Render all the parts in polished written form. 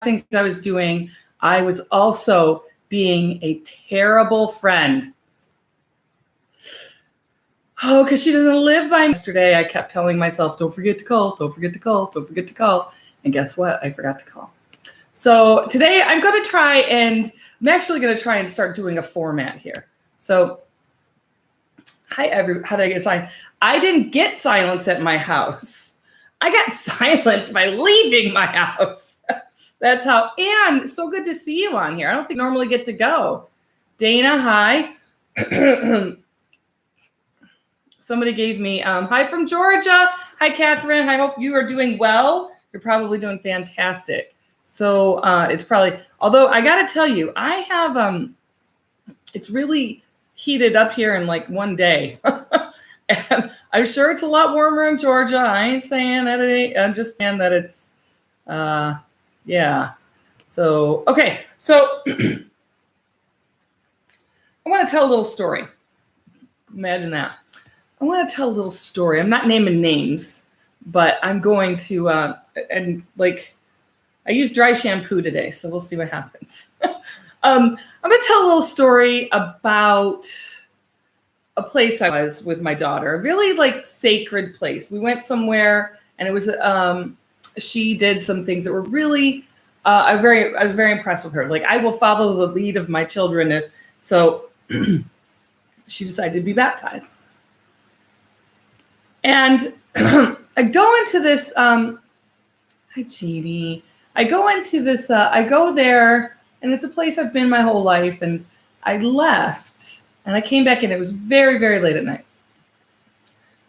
things I was doing, I was also being a terrible friend. Oh, because she doesn't live by me. Yesterday, I kept telling myself, don't forget to call, don't forget to call, don't forget to call. And guess what? I forgot to call. So today I'm going to try and start doing a format here. So how did I get silence? I didn't get silence at my house. I got silence by leaving my house. That's how. And so good to see you on here. I don't think I normally get to go. Dana, hi. Somebody gave me hi from Georgia. Hi, Catherine. I hope you are doing well. You're probably doing fantastic. So it's probably, although I got to tell you, I have, it's really heated up here in like one day. And I'm sure it's a lot warmer in Georgia. I ain't saying that it ain't. I'm just saying that it's, yeah. So, okay. So I want to tell a little story. Imagine that. I want to tell a little story. I'm not naming names, but I'm going to, and like, I used dry shampoo today, so we'll see what happens. I'm going to tell a little story about a place I was with my daughter, a really like sacred place. We went somewhere, and it was, she did some things that were really, I was very impressed with her. Like, I will follow the lead of my children. So she decided to be baptized. And I go into this, hi, Jeannie. I go into this, I go there, and it's a place I've been my whole life. And I left, and I came back in. It was very, very late at night.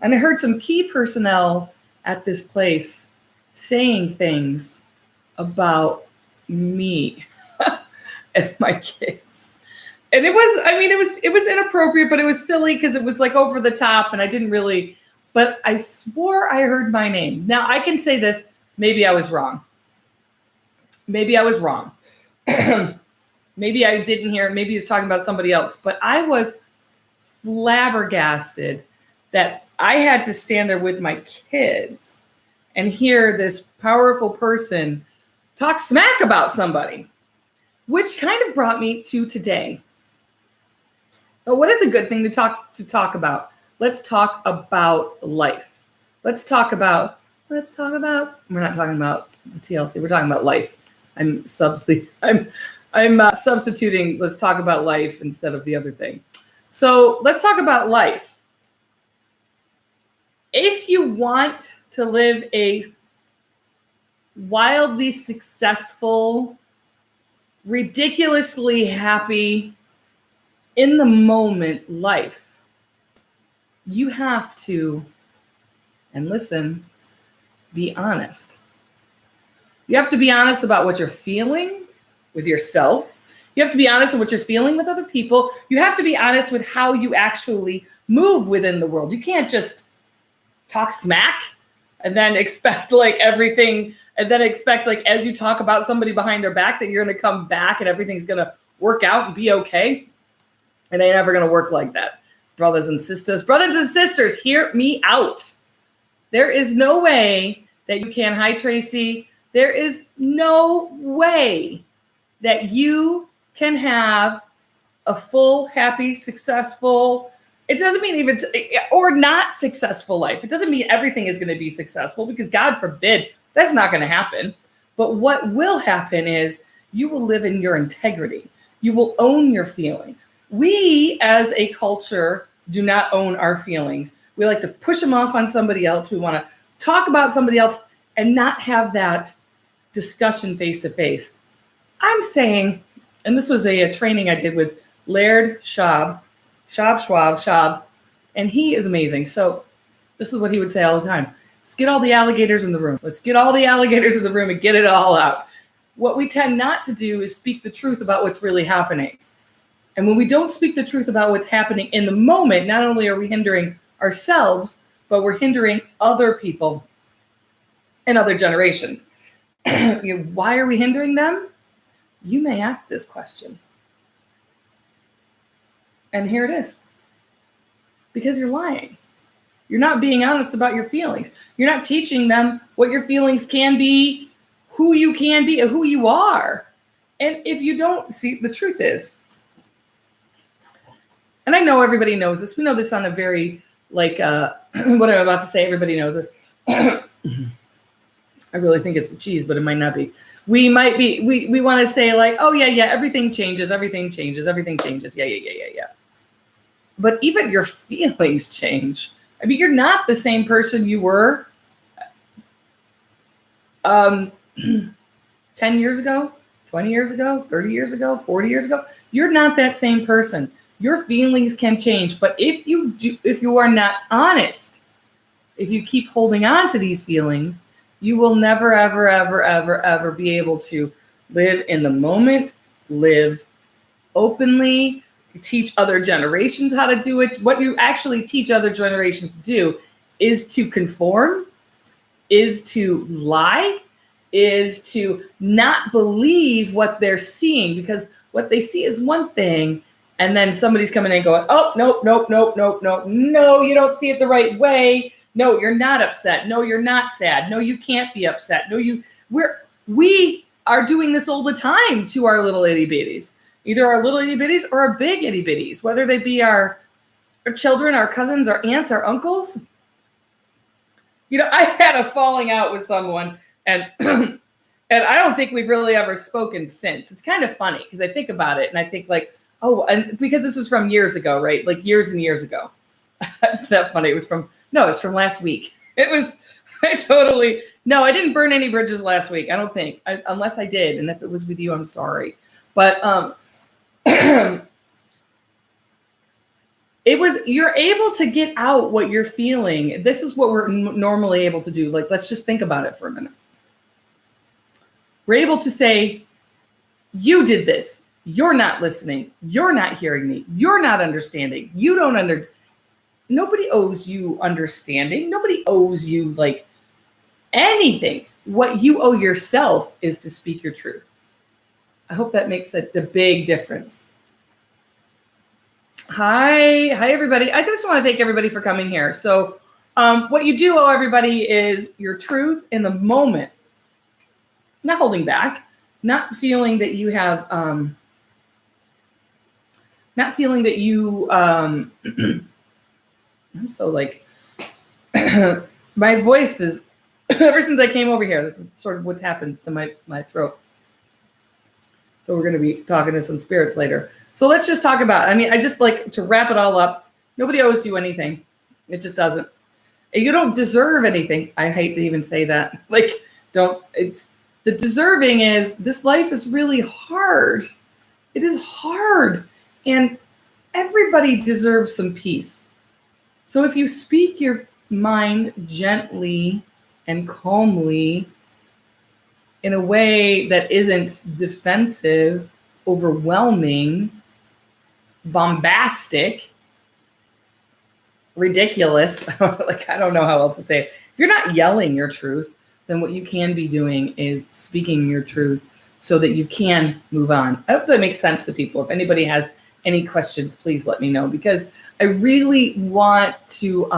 And I heard some key personnel at this place saying things about me and my kids. And it was inappropriate, but it was silly because it was like over the top, and I didn't really. But I swore I heard my name. Now, I can say this. Maybe I was wrong. Maybe I didn't hear it. Maybe he was talking about somebody else. But I was flabbergasted that I had to stand there with my kids and hear this powerful person talk smack about somebody, which kind of brought me to today. But what is a good thing to talk about? Let's talk about life. We're not talking about the TLC. We're talking about life. I'm substituting. Let's talk about life instead of the other thing. So let's talk about life. If you want to live a wildly successful, ridiculously happy, in the moment life, you have to, and listen, be honest. You have to be honest about what you're feeling with yourself. You have to be honest with what you're feeling with other people. You have to be honest with how you actually move within the world. You can't just talk smack and then expect like everything, and then expect like as you talk about somebody behind their back that you're going to come back and everything's going to work out and be okay. It ain't ever going to work like that. Brothers and sisters, hear me out. There is no way that you can. Hi, Tracy. There is no way that you can have a full, happy, successful, it doesn't mean even, or not successful life. It doesn't mean everything is going to be successful, because God forbid, that's not going to happen. But what will happen is you will live in your integrity. You will own your feelings. We, as a culture, do not own our feelings. We like to push them off on somebody else. We want to talk about somebody else and not have that discussion face to face. I'm saying, and this was a training I did with Laird Schwab, and he is amazing. So this is what he would say all the time. Let's get all the alligators in the room. Let's get all the alligators in the room and get it all out. What we tend not to do is speak the truth about what's really happening. And when we don't speak the truth about what's happening in the moment, not only are we hindering ourselves, but we're hindering other people and other generations. Why are we hindering them? You may ask this question. And here it is. Because you're lying. You're not being honest about your feelings. You're not teaching them what your feelings can be, who you can be, who you are. And if you don't see, the truth is, and I know everybody knows this. We know this on a very, like, what I'm about to say, everybody knows this. I really think it's the cheese, but it might not be. We want to say like, oh yeah, everything changes. Yeah. But even your feelings change. I mean, you're not the same person you were 10 years ago, 20 years ago, 30 years ago, 40 years ago. You're not that same person. Your feelings can change. But if you are not honest, if you keep holding on to these feelings, you will never, ever, ever, ever, ever be able to live in the moment, live openly, teach other generations how to do it. What you actually teach other generations to do is to conform, is to lie, is to not believe what they're seeing, because what they see is one thing, and then somebody's coming in and going, oh, nope, no, you don't see it the right way. No, you're not upset. No, you're not sad. No, you can't be upset. No, we are doing this all the time to our little itty bitties, either our little itty bitties or our big itty bitties, whether they be our children, our cousins, our aunts, our uncles. You know, I had a falling out with someone, and and I don't think we've really ever spoken since. It's kind of funny because I think about it and I think like, oh, and because this was from years ago, right? Like years and years ago. It's that funny. It's from last week. I didn't burn any bridges last week. I don't think, unless I did. And if it was with you, I'm sorry. But you're able to get out what you're feeling. This is what we're normally able to do. Like, let's just think about it for a minute. We're able to say, you did this. You're not listening. You're not hearing me. You're not understanding. You don't Nobody owes you understanding. Nobody owes you like anything. What you owe yourself is to speak your truth. I hope that makes the big difference. Hi, everybody. I just want to thank everybody for coming here. So what you do owe everybody is your truth in the moment. Not holding back, not feeling that you have, I'm so like, my voice is, ever since I came over here, this is sort of what's happened to my throat. So we're going to be talking to some spirits later. So let's just talk about, I just like to wrap it all up. Nobody owes you anything. It just doesn't. You don't deserve anything. I hate to even say that. Like, the deserving is, this life is really hard. It is hard. And everybody deserves some peace. So if you speak your mind gently and calmly in a way that isn't defensive, overwhelming, bombastic, ridiculous, like I don't know how else to say it. If you're not yelling your truth, then what you can be doing is speaking your truth so that you can move on. I hope that makes sense to people. If anybody has any questions, please let me know, because I really want to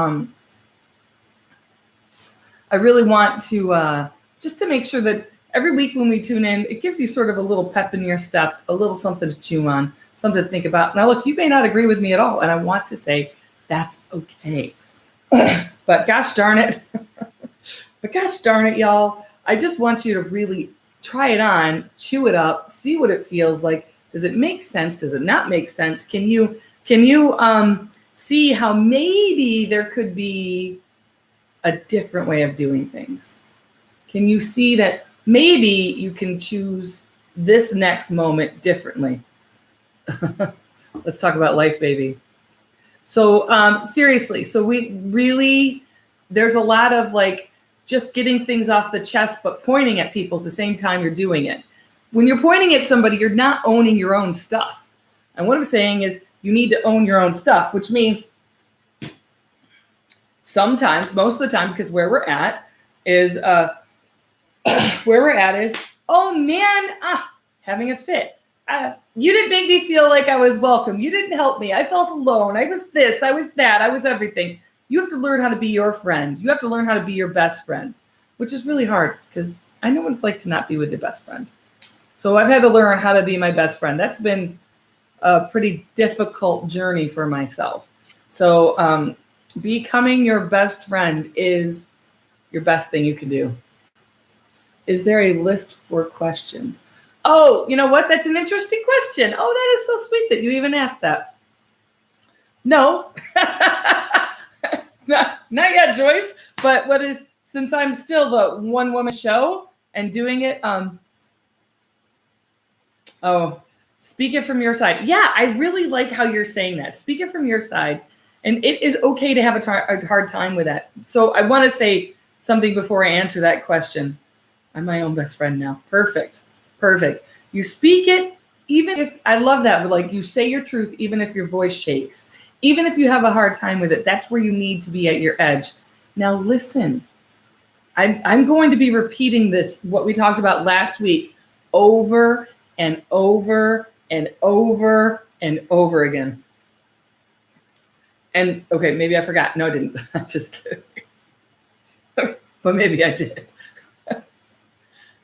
just to make sure that every week when we tune in, it gives you sort of a little pep in your step, a little something to chew on, something to think about. Now, look, you may not agree with me at all, and I want to say that's okay. But gosh darn it, y'all, I just want you to really try it on, chew it up, see what it feels like. Does it make sense? Does it not make sense? Can you see how maybe there could be a different way of doing things? Can you see that maybe you can choose this next moment differently? Let's talk about life, baby. So seriously, so there's a lot of like just getting things off the chest, but pointing at people at the same time you're doing it. When you're pointing at somebody, you're not owning your own stuff. And what I'm saying is you need to own your own stuff, which means sometimes, most of the time, because where we're at is, oh man, having a fit. You didn't make me feel like I was welcome. You didn't help me. I felt alone. I was this, I was that, I was everything. You have to learn how to be your friend. You have to learn how to be your best friend, which is really hard because I know what it's like to not be with your best friend. So I've had to learn how to be my best friend. That's been a pretty difficult journey for myself. So becoming your best friend is your best thing you can do. Is there a list for questions? Oh, you know what? That's an interesting question. Oh, that is so sweet that you even asked that. No, not yet, Joyce. But what is, since I'm still the one woman show and doing it, speak it from your side. Yeah, I really like how you're saying that. Speak it from your side. And it is okay to have a hard time with that. So I want to say something before I answer that question. I'm my own best friend now. Perfect. You speak it, even if, I love that, but like you say your truth, even if your voice shakes, even if you have a hard time with it, that's where you need to be at your edge. Now listen, I'm going to be repeating this, what we talked about last week, over and over and over and over again. And okay, maybe I forgot. No, I didn't. I'm just kidding. But maybe I did.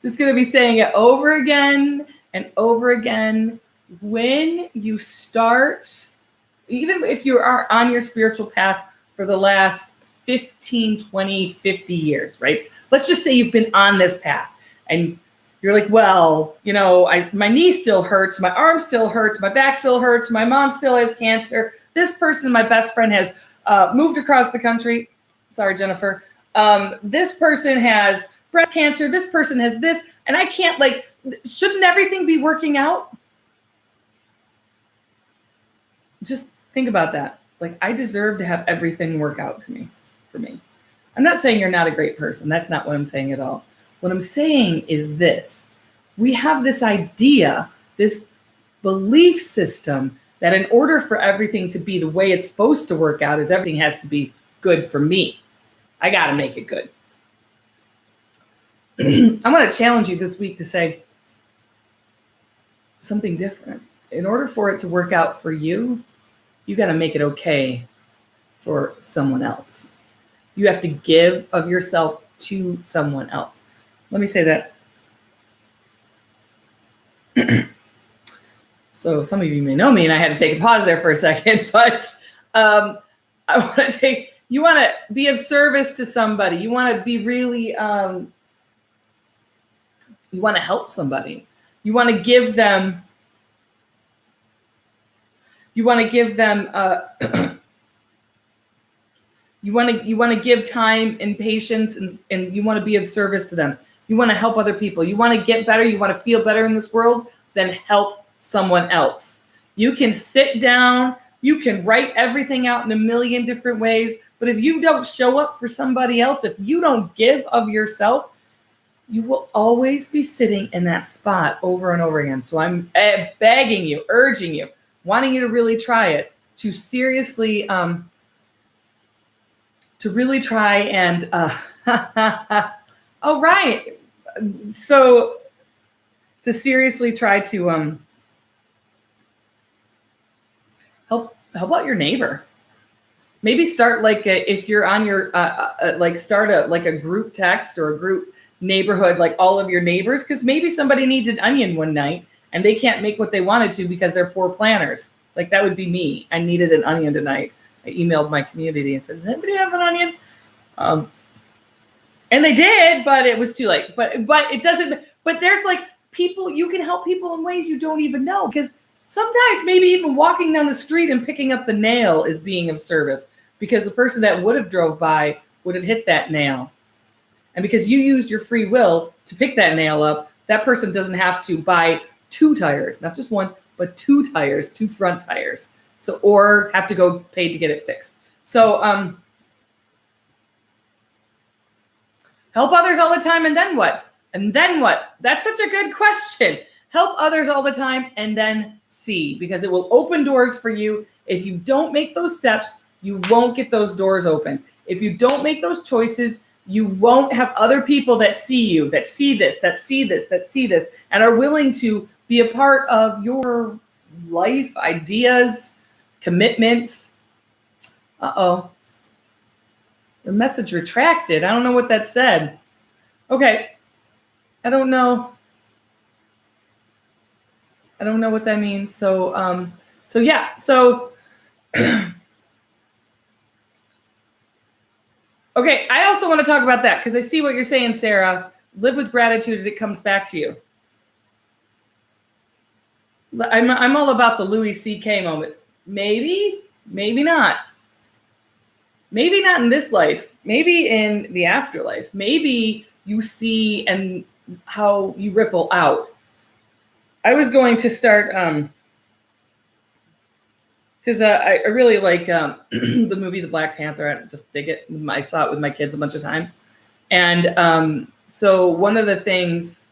Just going to be saying it over again and over again. When you start, even if you are on your spiritual path for the last 15, 20, 50 years, right? Let's just say you've been on this path and you're like, well, you know, my knee still hurts, my arm still hurts, my back still hurts, my mom still has cancer. This person, my best friend, has moved across the country. Sorry, Jennifer. This person has breast cancer. This person has this. And I can't, like, shouldn't everything be working out? Just think about that. Like, I deserve to have everything work out for me. I'm not saying you're not a great person. That's not what I'm saying at all. What I'm saying is this. We have this idea, this belief system that in order for everything to be the way it's supposed to work out is everything has to be good for me. I got to make it good. I'm going to challenge you this week to say something different. In order for it to work out for you, you got to make it okay for someone else. You have to give of yourself to someone else. Let me say that. So some of you may know me, and I had to take a pause there for a second, but I want to take, you want to be of service to somebody. You want to be really, you want to help somebody. You want to give them, you want to give time and patience, and you want to be of service to them. You want to help other people. You want to get better. You want to feel better in this world. Then help someone else. You can sit down. You can write everything out in a million different ways. But if you don't show up for somebody else, if you don't give of yourself, you will always be sitting in that spot over and over again. So I'm begging you, urging you, wanting you to really try it, to seriously, try and, oh, right. So to seriously try to help out your neighbor. Maybe start like if you're on your start a group text or a group neighborhood, like all of your neighbors, because maybe somebody needs an onion one night and they can't make what they wanted to because they're poor planners. Like that would be me. I needed an onion tonight. I emailed my community and said, "Does anybody have an onion?" And they did, but it was too late. But it doesn't. But there's like people, you can help people in ways you don't even know, because sometimes maybe even walking down the street and picking up the nail is being of service, because the person that would have drove by would have hit that nail. And because you used your free will to pick that nail up, that person doesn't have to buy 2 tires, not just one, but 2 tires, 2 front tires. So, or have to go pay to get it fixed. So, help others all the time, and then what? And then what? That's such a good question. Help others all the time, and then see, because it will open doors for you. If you don't make those steps, you won't get those doors open. If you don't make those choices, you won't have other people that see you, that see this, that see this, that see this, and are willing to be a part of your life, ideas, commitments. Uh-oh. The message retracted. I don't know what that said. Okay. I don't know. I don't know what that means. So yeah. So okay. I also want to talk about that because I see what you're saying, Sarah. Live with gratitude, and it comes back to you. I'm all about the Louis C.K. moment. Maybe, maybe not. Maybe not in this life. Maybe in the afterlife. Maybe you see and how you ripple out. I was going to start because I really like the movie The Black Panther. I just dig it. I saw it with my kids a bunch of times, and so one of the things,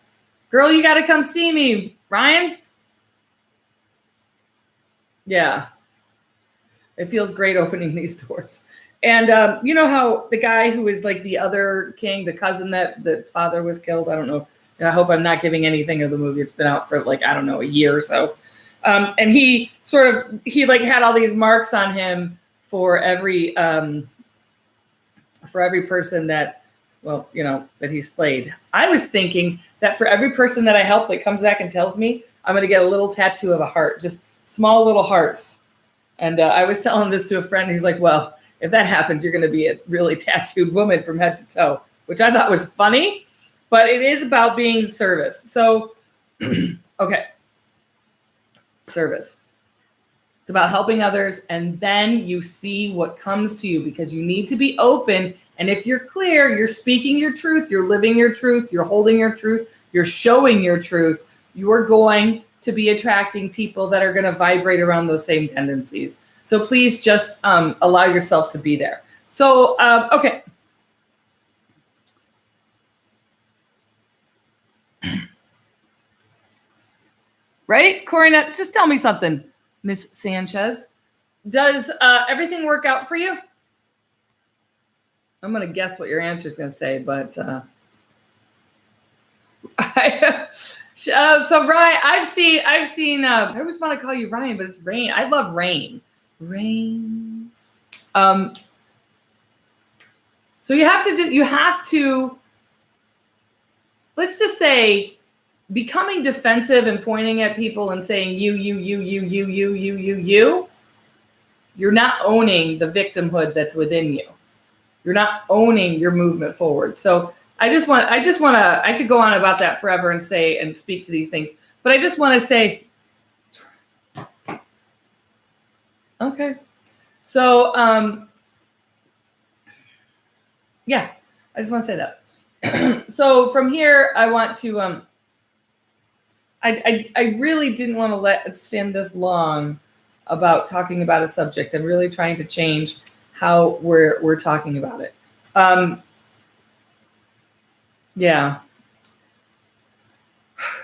girl, you got to come see me, Ryan. Yeah, it feels great opening these doors. And you know how the guy who is like the other king, the cousin that's father was killed. I don't know. I hope I'm not giving anything of the movie. It's been out for like, I don't know, a year or so. And he like had all these marks on him for every person that, well, you know, that he slayed. I was thinking that for every person that I help that comes back and tells me, I'm going to get a little tattoo of a heart, just small little hearts. And I was telling this to a friend. He's like, well, if that happens, you're going to be a really tattooed woman from head to toe, which I thought was funny, but it is about being service. So, okay. Service. It's about helping others. And then you see what comes to you because you need to be open. And if you're clear, you're speaking your truth, you're living your truth, you're holding your truth, you're showing your truth, you are going to be attracting people that are going to vibrate around those same tendencies. So please just allow yourself to be there. So, okay. Right? Corina, just tell me something, Miss Sanchez. Does everything work out for you? I'm going to guess what your answer is going to say, but so Ryan, I've seen. I always want to call you Ryan, but it's Rain. I love Rain. Rain. So you have to. Let's just say, becoming defensive and pointing at people and saying you. You're not owning the victimhood that's within you. You're not owning your movement forward. So I just want to, I could go on about that forever and say and speak to these things, but I just want to say, okay. So, yeah, I just want to say that. So from here, I want to, I really didn't want to let it stand this long about talking about a subject. I'm really trying to change how we're talking about it. Yeah.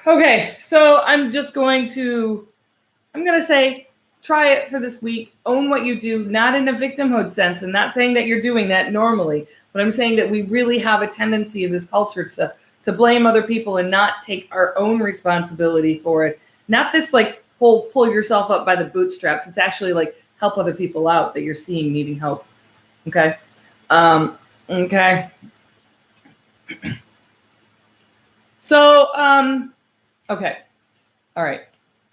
Okay, so I'm going to say, try it for this week. Own what you do, not in a victimhood sense, and not saying that you're doing that normally, but I'm saying that we really have a tendency in this culture to blame other people and not take our own responsibility for it. Not this like pull yourself up by the bootstraps. It's actually like help other people out that you're seeing needing help. Okay. Okay. So, okay. All right.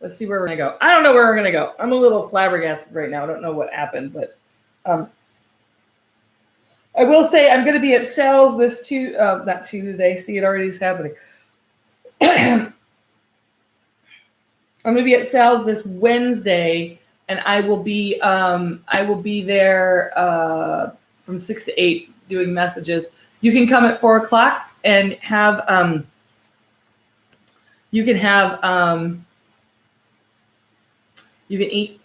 Let's see where we're going to go. I don't know where we're going to go. I'm a little flabbergasted right now. I don't know what happened, but I will say I'm going to be at Sal's not Tuesday. See, it already is happening. I'm going to be at Sal's this Wednesday, and I will be there from 6 to 8 doing messages. You can come at 4 o'clock and have you can eat.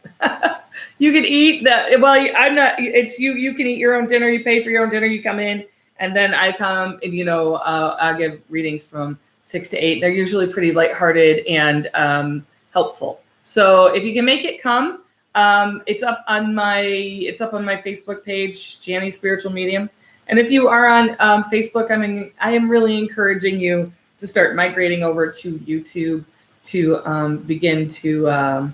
You can eat that. Well, I'm not. It's you. You can eat your own dinner. You pay for your own dinner. You come in, and then I come and I'll give readings from 6 to 8. They're usually pretty lighthearted and helpful. So if you can make it, come. It's up on my Facebook page, Janny Spiritual Medium. And if you are on Facebook, I am really encouraging you to start migrating over to YouTube to begin to.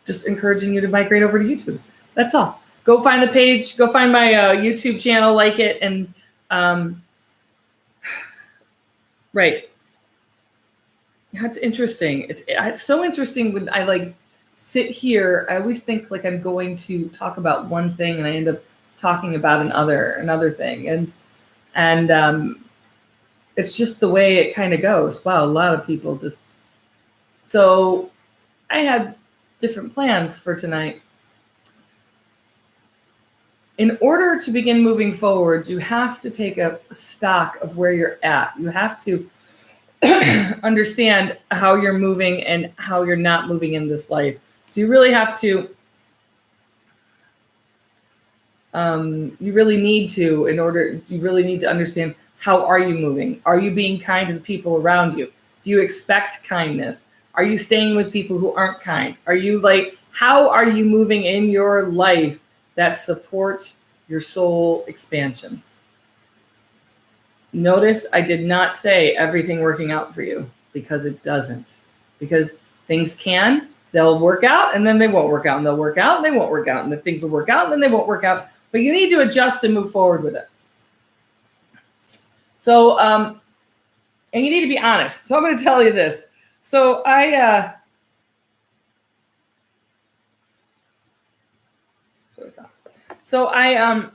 Just encouraging you to migrate over to YouTube. That's all. Go find the page. Go find my YouTube channel, like it, and Right. That's interesting. It's so interesting when I like sit here. I always think like I'm going to talk about one thing and I end up talking about another thing. And it's just the way it kind of goes. Wow, a lot of people just. So I had different plans for tonight. In order to begin moving forward, you have to take a stock of where you're at. You have to understand how you're moving and how you're not moving in this life. So you really have to, you really need to understand, how are you moving? Are you being kind to the people around you? Do you expect kindness? Are you staying with people who aren't kind? Are you like, how are you moving in your life that supports your soul expansion? Notice I did not say everything working out for you, because it doesn't. Because things they'll work out and then they won't work out, and they'll work out and they won't work out, and then things will work out and then they won't work out. But you need to adjust and move forward with it. So, and you need to be honest. So I'm going to tell you this. So that's what I thought. So I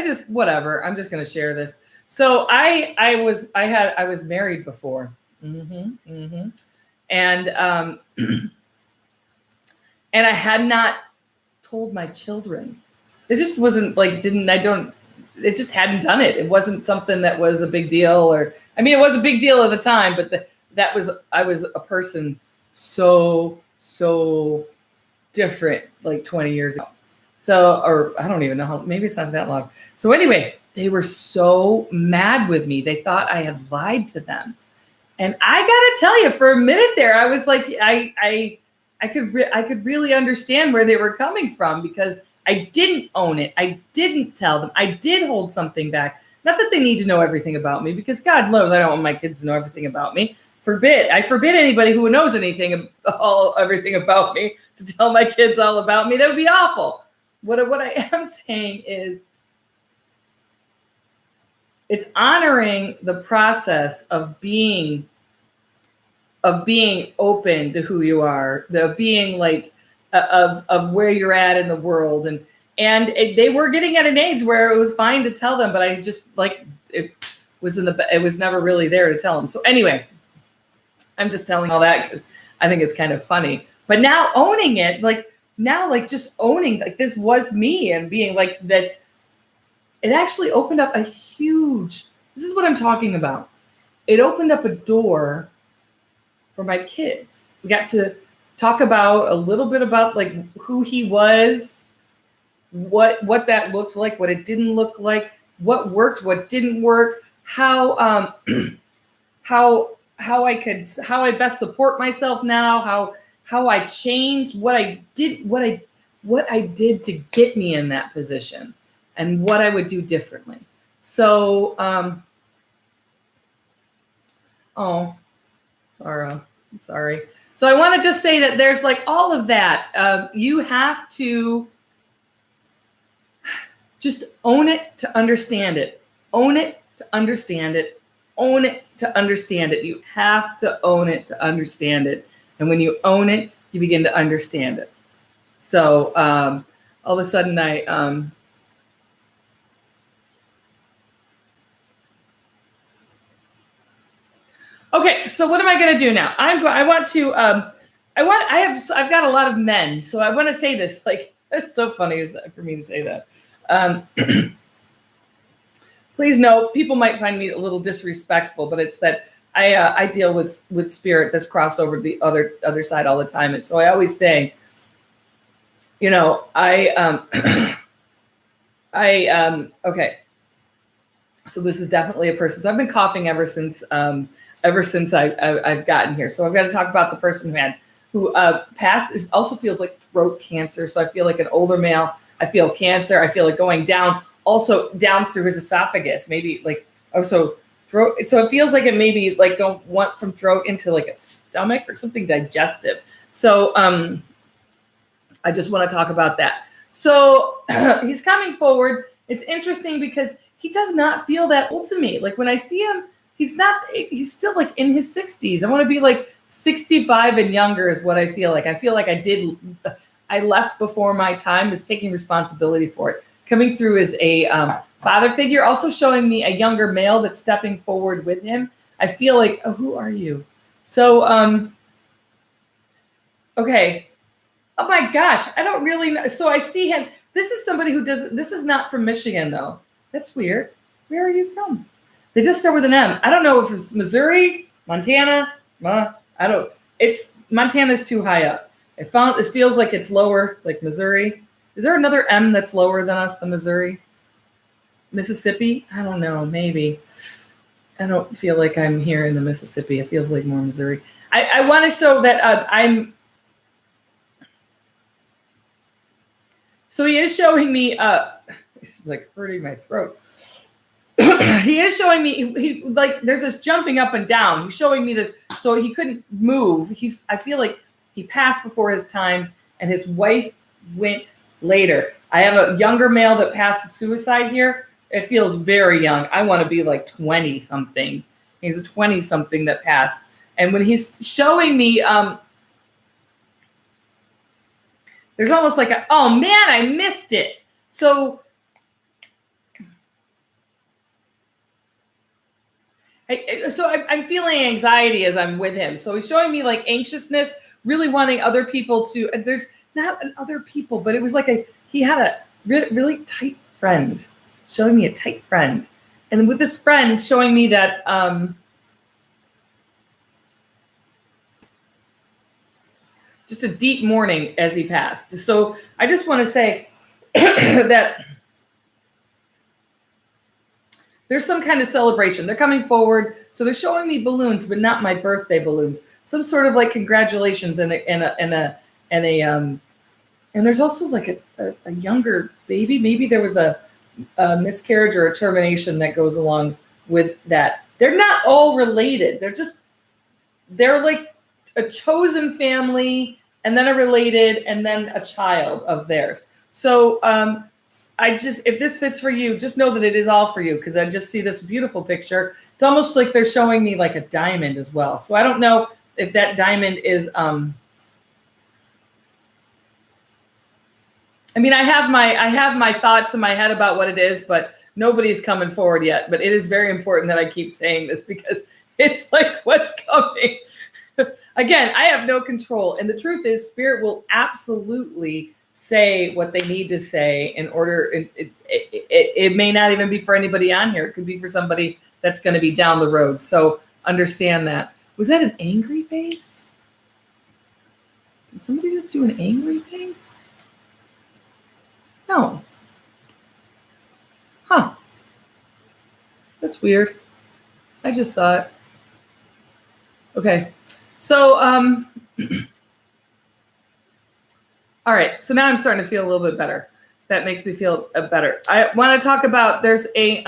just, whatever. I'm just going to share this. So I was married before. And and I had not told my children. It just wasn't like, it just hadn't done it. It wasn't something that was a big deal, or, I mean, it was a big deal at the time, but I was a person so different like 20 years ago. So, or I don't even know how, maybe it's not that long. So anyway, they were so mad with me. They thought I had lied to them. And I got to tell you, for a minute there, I was like, I could really understand where they were coming from, because I didn't own it. I didn't tell them. I did hold something back. Not that they need to know everything about me, because God knows I don't want my kids to know everything about me. I forbid anybody who knows everything about me to tell my kids all about me. That would be awful. What I am saying is, it's honoring the process of being open to who you are, of being like, of where you're at in the world. And they were getting at an age where it was fine to tell them, but I just like, it was never really there to tell them. So anyway, I'm just telling all that because I think it's kind of funny. But now owning it, just owning, like, this was me, and being like this, it actually opened up this is what I'm talking about. It opened up a door for my kids. We got to talk about a little bit about like who he was, what that looked like, what it didn't look like, what worked, what didn't work, how I best support myself now, how I changed, what I did to get me in that position, and what I would do differently. So, oh, Sarah, I'm sorry. So I want to just say that there's like all of that. You have to just own it to understand it. Own it to understand it. Own it to understand it. You have to own it to understand it. And when you own it, you begin to understand it. So all of a sudden okay, so what am I going to do now? I've got a lot of men, so I want to say this. Like, it's so funny for me to say that. Please note, people might find me a little disrespectful, but it's that I deal with spirit that's crossed over to the other side all the time, and so I always say, okay. So this is definitely a person. So I've been coughing ever since I've gotten here. So I've got to talk about the person who passed. It also feels like throat cancer. So I feel like an older male. I feel cancer. I feel it going down, also down through his esophagus. Maybe like also throat. So it feels like it maybe like went from throat into like a stomach or something digestive. So I just want to talk about that. So he's coming forward. It's interesting because he does not feel that old to me. Like when I see him, he's not, he's still like in his 60s. I want to be like 65 and younger is what I feel like. I feel like I left before my time, is taking responsibility for it. Coming through as a father figure, also showing me a younger male that's stepping forward with him. I feel like, oh, who are you? So, okay. Oh my gosh, I don't really know. So I see him. This is somebody who does, this is not from Michigan though. That's weird. Where are you from? They just start with an M. I don't know if it's Missouri, Montana. Montana's too high up. It feels like it's lower, like Missouri. Is there another M that's lower than us, than Missouri? Mississippi? I don't know, maybe. I don't feel like I'm here in the Mississippi. It feels like more Missouri. I want to show that so he is showing me, this is like hurting my throat. He is showing me, he like, there's this jumping up and down. He's showing me this, so he couldn't move. I feel like he passed before his time and his wife went later. I have a younger male that passed suicide here. It feels very young. I want to be like 20 something. He's a 20 something that passed. And when he's showing me, there's almost like oh man, I missed it. So I'm feeling anxiety as I'm with him. So he's showing me like anxiousness, really wanting other people to, there's not other people, but it was like he had a really tight friend, showing me a tight friend. And with this friend showing me that, just a deep mourning as he passed. So I just want to say that there's some kind of celebration. They're coming forward. So they're showing me balloons, but not my birthday balloons. Some sort of like congratulations and there's also like a younger baby. Maybe there was a miscarriage or a termination that goes along with that. They're not all related. They're like a chosen family and then a related and then a child of theirs. So if this fits for you, just know that it is all for you, because I just see this beautiful picture. It's almost like they're showing me like a diamond as well. So I don't know if that diamond is, I mean, I have my thoughts in my head about what it is, but nobody's coming forward yet. But it is very important that I keep saying this, because it's like, what's coming? Again, I have no control. And the truth is, Spirit will absolutely say what they need to say in order. It may not even be for anybody on here. It could be for somebody that's going to be down the road. So understand that. Was that an angry face? Did somebody just do an angry face? No. Huh. That's weird. I just saw it. Okay. So, all right. So now I'm starting to feel a little bit better. That makes me feel better. I want to talk about, there's a,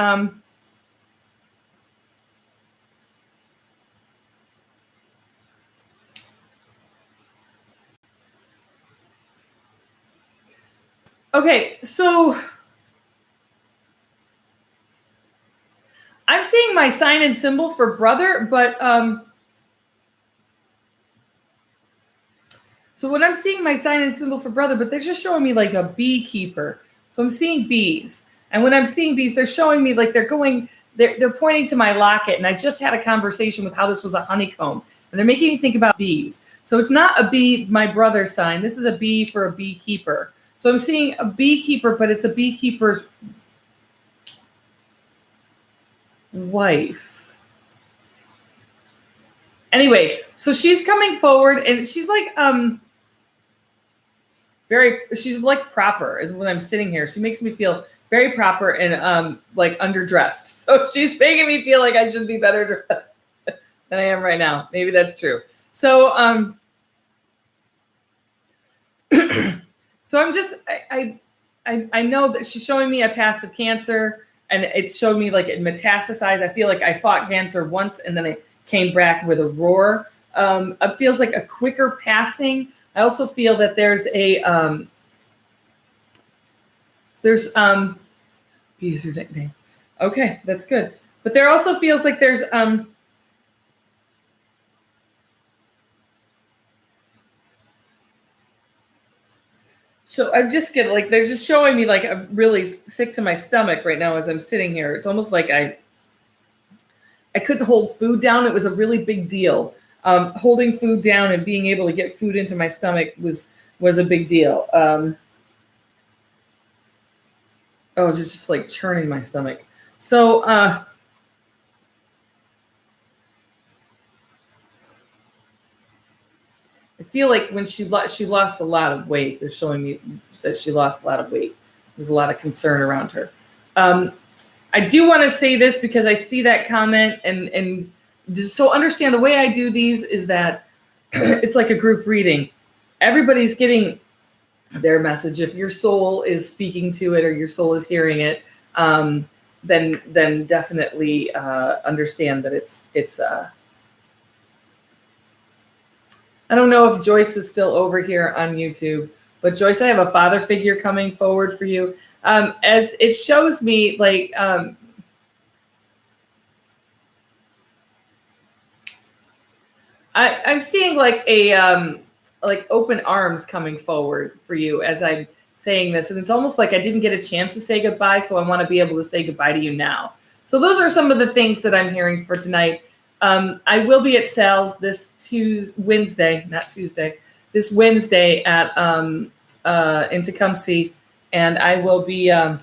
okay. So I'm seeing my sign and symbol for brother, but, so when I'm seeing my sign and symbol for brother, but they're just showing me like a beekeeper. So I'm seeing bees. And when I'm seeing bees, they're showing me like they're pointing to my locket. And I just had a conversation with how this was a honeycomb. And they're making me think about bees. So it's not a bee, my brother's sign. This is a bee for a beekeeper. So I'm seeing a beekeeper, but it's a beekeeper's wife. Anyway, so she's coming forward and she's like, she's like proper is when I'm sitting here. She makes me feel very proper and like underdressed. So she's making me feel like I should be better dressed than I am right now. Maybe that's true. So so I'm just I know that she's showing me I passed of cancer, and it showed me like it metastasized. I feel like I fought cancer once and then it came back with a roar. It feels like a quicker passing. I also feel that there's a B is her nickname. Okay, that's good. But there also feels like there's so I'm just getting like, they're just showing me like I'm really sick to my stomach right now as I'm sitting here. It's almost like I couldn't hold food down. It was a really big deal. Holding food down and being able to get food into my stomach was a big deal. I was just like churning my stomach. So I feel like when she lost a lot of weight. They're showing me that she lost a lot of weight. There's a lot of concern around her. I do want to say this because I see that comment, and just so understand the way I do these is that it's like a group reading. Everybody's getting their message. If your soul is speaking to it or your soul is hearing it, then definitely understand that it's. I don't know if Joyce is still over here on YouTube, but Joyce, I have a father figure coming forward for you. As it shows me, like I'm seeing like a like open arms coming forward for you as I'm saying this, and it's almost like I didn't get a chance to say goodbye, so I want to be able to say goodbye to you now. So those are some of the things that I'm hearing for tonight. I will be at Sal's this Wednesday, not Tuesday, this Wednesday at in Tecumseh, and I will be I'll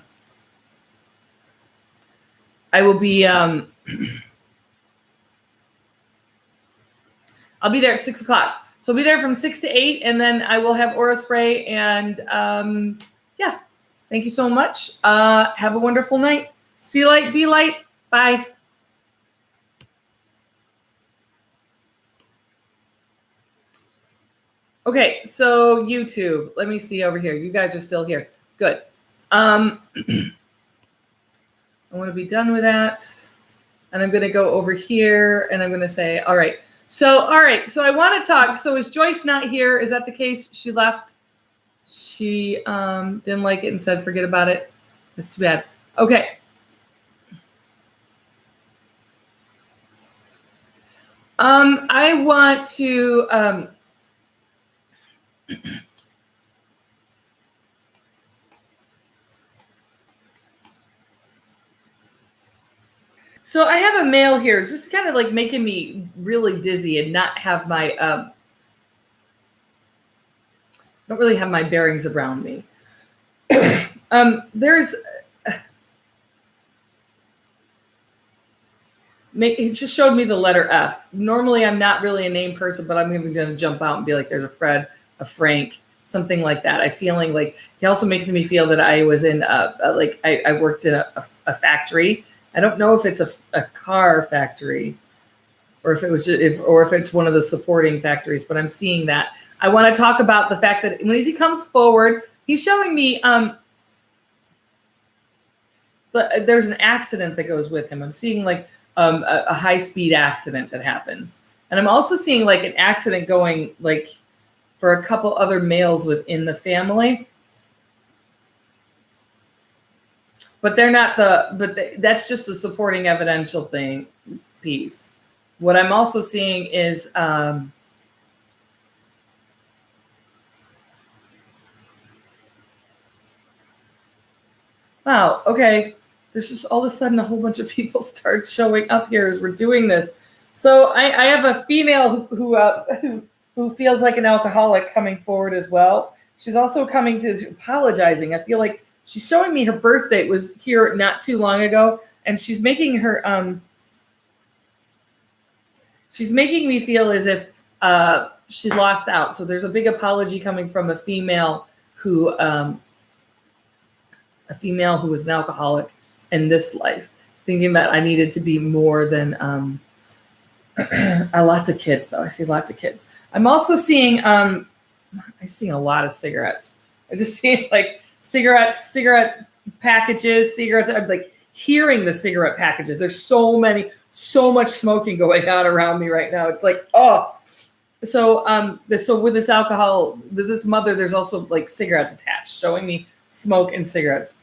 be there at 6 o'clock. So I'll be there from 6 to 8, and then I will have aura spray. And yeah, thank you so much. Have a wonderful night. See light, be light. Bye. Okay, so YouTube, let me see over here. You guys are still here. Good. I want to be done with that. And I'm going to go over here, and I'm going to say, all right. So I want to talk. So is Joyce not here? Is that the case? She left. She didn't like it and said, forget about it. That's too bad. Okay. I want to so I have a male here. It's just kind of like making me really dizzy and not have my don't really have my bearings around me. There's it just showed me the letter F. Normally, I'm not really a name person, but I'm even going to jump out and be like, there's a Fred, a Frank, something like that. I'm feeling like he also makes me feel that I was in like I worked in a factory. I don't know if it's a car factory or if it was just, if it's one of the supporting factories, but I'm seeing that. I want to talk about the fact that when he comes forward, he's showing me but there's an accident that goes with him. I'm seeing like a high-speed accident that happens. And I'm also seeing like an accident going like for a couple other males within the family. But they're not that's just a supporting evidential piece. What I'm also seeing is wow, okay. There's just all of a sudden a whole bunch of people start showing up here as we're doing this. So I have a female who feels like an alcoholic coming forward as well. She's also coming to apologizing. I feel like she's showing me her birth date was here not too long ago, and she's making her she's making me feel as if she lost out. So there's a big apology coming from a female who was an alcoholic in this life, thinking that I needed to be more than lots of kids, though. I see lots of kids. I'm also seeing I see a lot of cigarettes. I just see like cigarette packages, cigarettes. I'm like hearing the cigarette packages. There's so much smoking going on around me right now. It's like, oh. So with this alcohol, this mother, there's also like cigarettes attached, showing me smoke and cigarettes.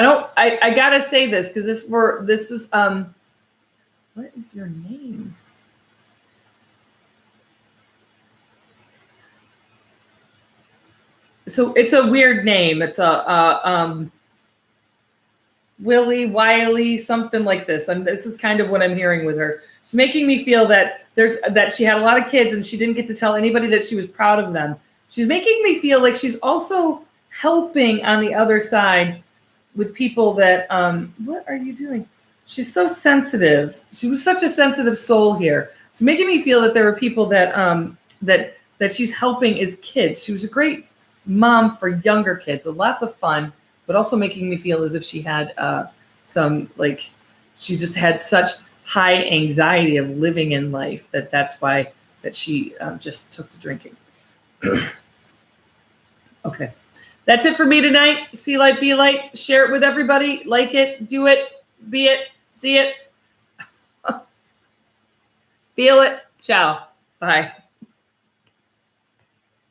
I gotta say this because this is what is your name? So it's a weird name. It's a Willie, Wiley, something like this. And this is kind of what I'm hearing with her. She's making me feel that that she had a lot of kids and she didn't get to tell anybody that she was proud of them. She's making me feel like she's also helping on the other side with people that, what are you doing? She's so sensitive. She was such a sensitive soul here. It's making me feel that there are people that, that she's helping as kids. She was a great mom for younger kids, lots of fun, but also making me feel as if she had some, like, she just had such high anxiety of living in life that's why that she just took to drinking. Okay. That's it for me tonight. See light, be light. Share it with everybody. Like it, do it, be it, see it, feel it. Ciao. Bye.